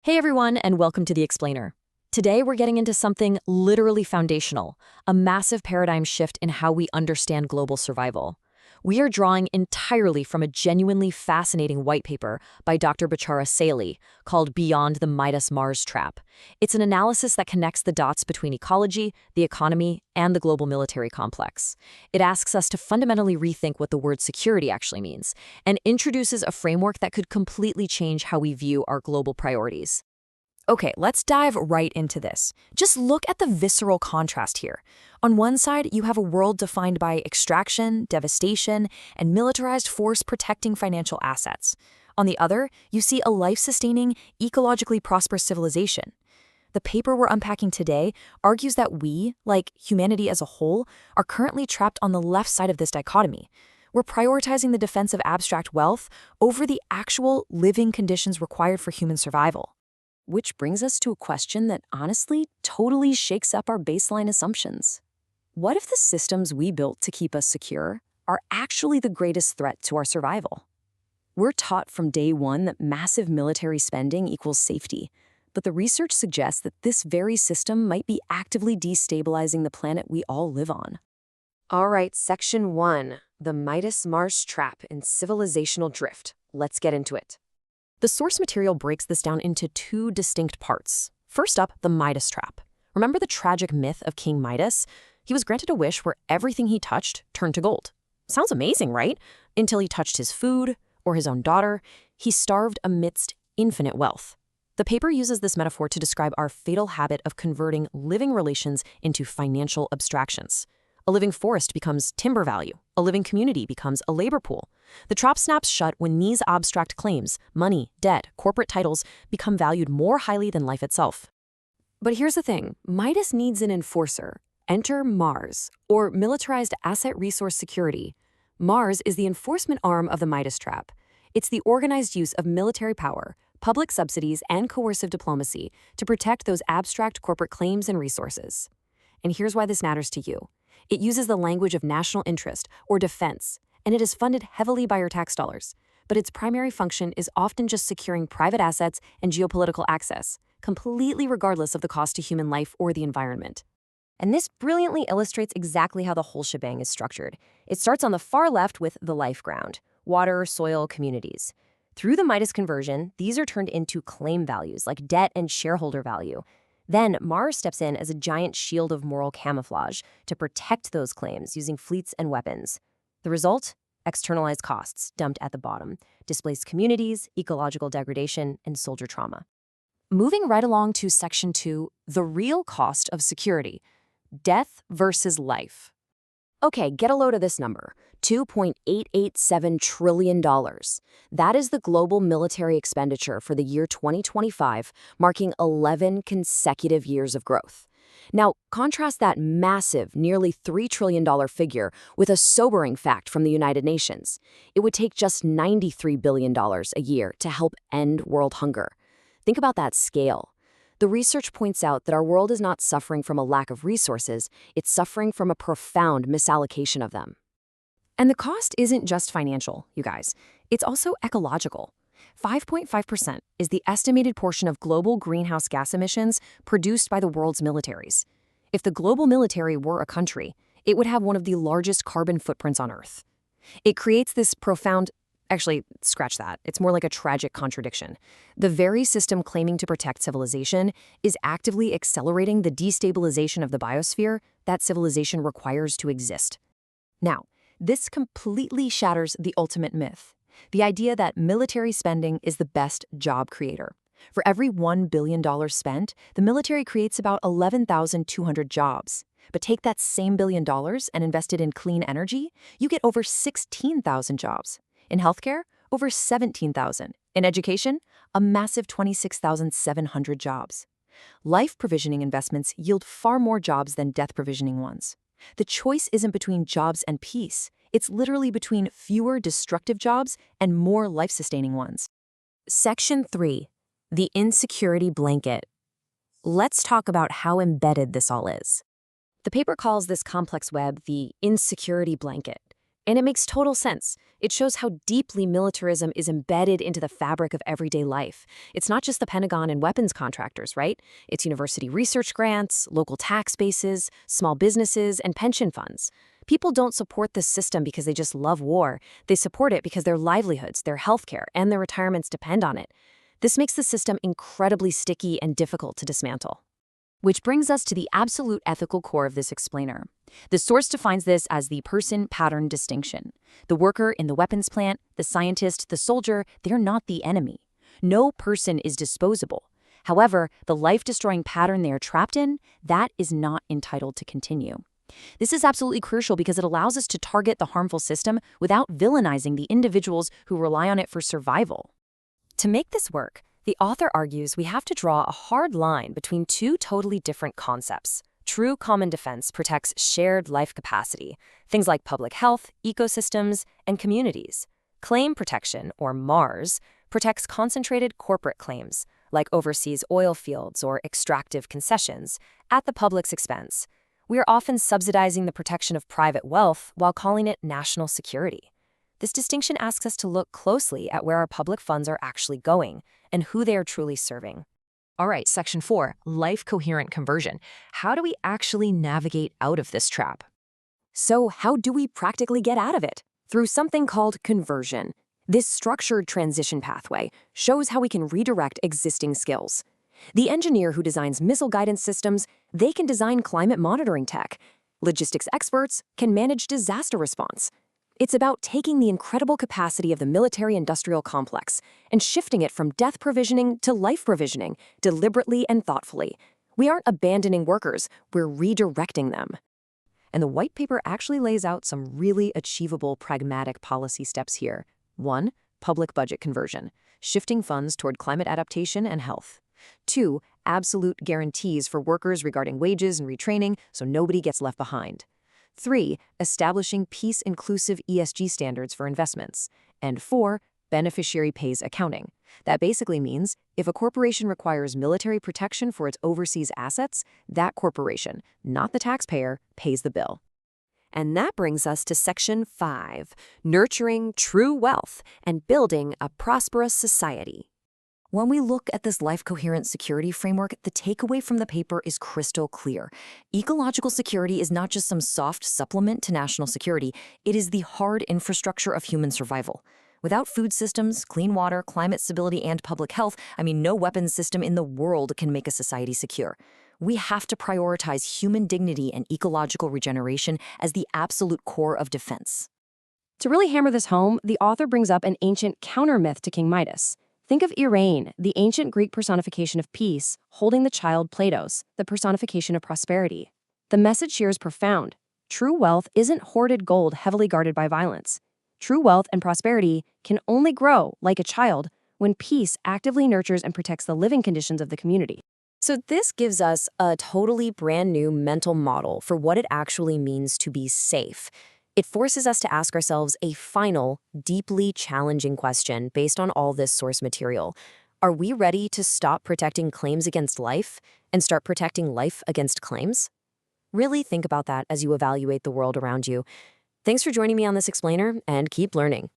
Hey everyone, and welcome to The Explainer. Today we're getting into something literally foundational, a massive paradigm shift in how we understand global survival. We are drawing entirely from a genuinely fascinating white paper by Dr. Bichara Sahely called Beyond the Midas Mars Trap. It's an analysis that connects the dots between ecology, the economy, and the global military complex. It asks us to fundamentally rethink what the word security actually means, and introduces a framework that could completely change how we view our global priorities. Okay, let's dive right into this. Just look at the visceral contrast here. On one side, you have a world defined by extraction, devastation, and militarized force protecting financial assets. On the other, you see a life-sustaining, ecologically prosperous civilization. The paper we're unpacking today argues that we, like humanity as a whole, are currently trapped on the left side of this dichotomy. We're prioritizing the defense of abstract wealth over the actual living conditions required for human survival. Which brings us to a question that honestly totally shakes up our baseline assumptions. What if the systems we built to keep us secure are actually the greatest threat to our survival? We're taught from day one that massive military spending equals safety, but the research suggests that this very system might be actively destabilizing the planet we all live on. All right, Section 1, the Midas Mars Trap in Civilizational Drift. Let's get into it. The source material breaks this down into two distinct parts. First up, the Midas trap. Remember the tragic myth of King Midas? He was granted a wish where everything he touched turned to gold. Sounds amazing, right? Until he touched his food or his own daughter, he starved amidst infinite wealth. The paper uses this metaphor to describe our fatal habit of converting living relations into financial abstractions. A living forest becomes timber value. A living community becomes a labor pool. The trap snaps shut when these abstract claims, money, debt, corporate titles, become valued more highly than life itself. But here's the thing, Midas needs an enforcer. Enter Mars, or Militarized Asset-Resource Security. Mars is the enforcement arm of the Midas trap. It's the organized use of military power, public subsidies, and coercive diplomacy to protect those abstract corporate claims and resources. And here's why this matters to you. It uses the language of national interest, or defense, and it is funded heavily by your tax dollars. But its primary function is often just securing private assets and geopolitical access, completely regardless of the cost to human life or the environment. And this brilliantly illustrates exactly how the whole shebang is structured. It starts on the far left with the life ground, water, soil, communities. Through the Midas conversion, these are turned into claim values like debt and shareholder value. Then Mars steps in as a giant shield of moral camouflage to protect those claims using fleets and weapons. The result? Externalized costs dumped at the bottom, displaced communities, ecological degradation, and soldier trauma. Moving right along to Section 2, the real cost of security, death versus life. Okay, get a load of this number, $2.887 trillion. That is the global military expenditure for the year 2025, marking 11 consecutive years of growth. Now, contrast that massive, nearly $3 trillion figure with a sobering fact from the United Nations. It would take just $93 billion a year to help end world hunger. Think about that scale. The research points out that our world is not suffering from a lack of resources, it's suffering from a profound misallocation of them. And the cost isn't just financial, you guys. It's also ecological. 5.5% is the estimated portion of global greenhouse gas emissions produced by the world's militaries. If the global military were a country, it would have one of the largest carbon footprints on Earth. It creates this profound. Actually, scratch that. It's more like a tragic contradiction. The very system claiming to protect civilization is actively accelerating the destabilization of the biosphere that civilization requires to exist. Now, this completely shatters the ultimate myth, the idea that military spending is the best job creator. For every $1 billion spent, the military creates about 11,200 jobs. But take that same $1 billion and invest it in clean energy, you get over 16,000 jobs. In healthcare, over 17,000. In education, a massive 26,700 jobs. Life provisioning investments yield far more jobs than death provisioning ones. The choice isn't between jobs and peace. It's literally between fewer destructive jobs and more life-sustaining ones. Section 3, the insecurity blanket. Let's talk about how embedded this all is. The paper calls this complex web the insecurity blanket. And it makes total sense. It shows how deeply militarism is embedded into the fabric of everyday life. It's not just the Pentagon and weapons contractors, right? It's university research grants, local tax bases, small businesses, and pension funds. People don't support this system because they just love war. They support it because their livelihoods, their healthcare, and their retirements depend on it. This makes the system incredibly sticky and difficult to dismantle. Which brings us to the absolute ethical core of this explainer. The source defines this as the person-pattern distinction. The worker in the weapons plant, the scientist, the soldier, they're not the enemy. No person is disposable. However, the life-destroying pattern they are trapped in, that is not entitled to continue. This is absolutely crucial because it allows us to target the harmful system without villainizing the individuals who rely on it for survival. To make this work, the author argues we have to draw a hard line between two totally different concepts. True common defense protects shared life capacity, things like public health, ecosystems, and communities. Claim protection, or MARS, protects concentrated corporate claims, like overseas oil fields or extractive concessions, at the public's expense. We are often subsidizing the protection of private wealth while calling it national security. This distinction asks us to look closely at where our public funds are actually going and who they are truly serving. All right, Section 4, life-coherent conversion. How do we actually navigate out of this trap? So how do we practically get out of it? Through something called conversion. This structured transition pathway shows how we can redirect existing skills. The engineer who designs missile guidance systems, they can design climate monitoring tech. Logistics experts can manage disaster response. It's about taking the incredible capacity of the military-industrial complex and shifting it from death provisioning to life provisioning, deliberately and thoughtfully. We aren't abandoning workers, we're redirecting them. And the white paper actually lays out some really achievable pragmatic policy steps here. 1. Public budget conversion, shifting funds toward climate adaptation and health. 2. Absolute guarantees for workers regarding wages and retraining so nobody gets left behind. 3. Establishing peace-inclusive ESG standards for investments. And 4. Beneficiary pays accounting. That basically means if a corporation requires military protection for its overseas assets, that corporation, not the taxpayer, pays the bill. And that brings us to Section 5, nurturing true wealth and building a prosperous society. When we look at this life-coherent security framework, the takeaway from the paper is crystal clear. Ecological security is not just some soft supplement to national security, it is the hard infrastructure of human survival. Without food systems, clean water, climate stability, and public health, no weapons system in the world can make a society secure. We have to prioritize human dignity and ecological regeneration as the absolute core of defense. To really hammer this home, the author brings up an ancient counter-myth to King Midas. Think of Irene, the ancient Greek personification of peace, holding the child Platos, the personification of prosperity. The message here is profound. True wealth isn't hoarded gold heavily guarded by violence. True wealth and prosperity can only grow, like a child, when peace actively nurtures and protects the living conditions of the community. So this gives us a totally brand new mental model for what it actually means to be safe. It forces us to ask ourselves a final, deeply challenging question based on all this source material. Are we ready to stop protecting claims against life and start protecting life against claims? Really think about that as you evaluate the world around you. Thanks for joining me on this explainer, and keep learning.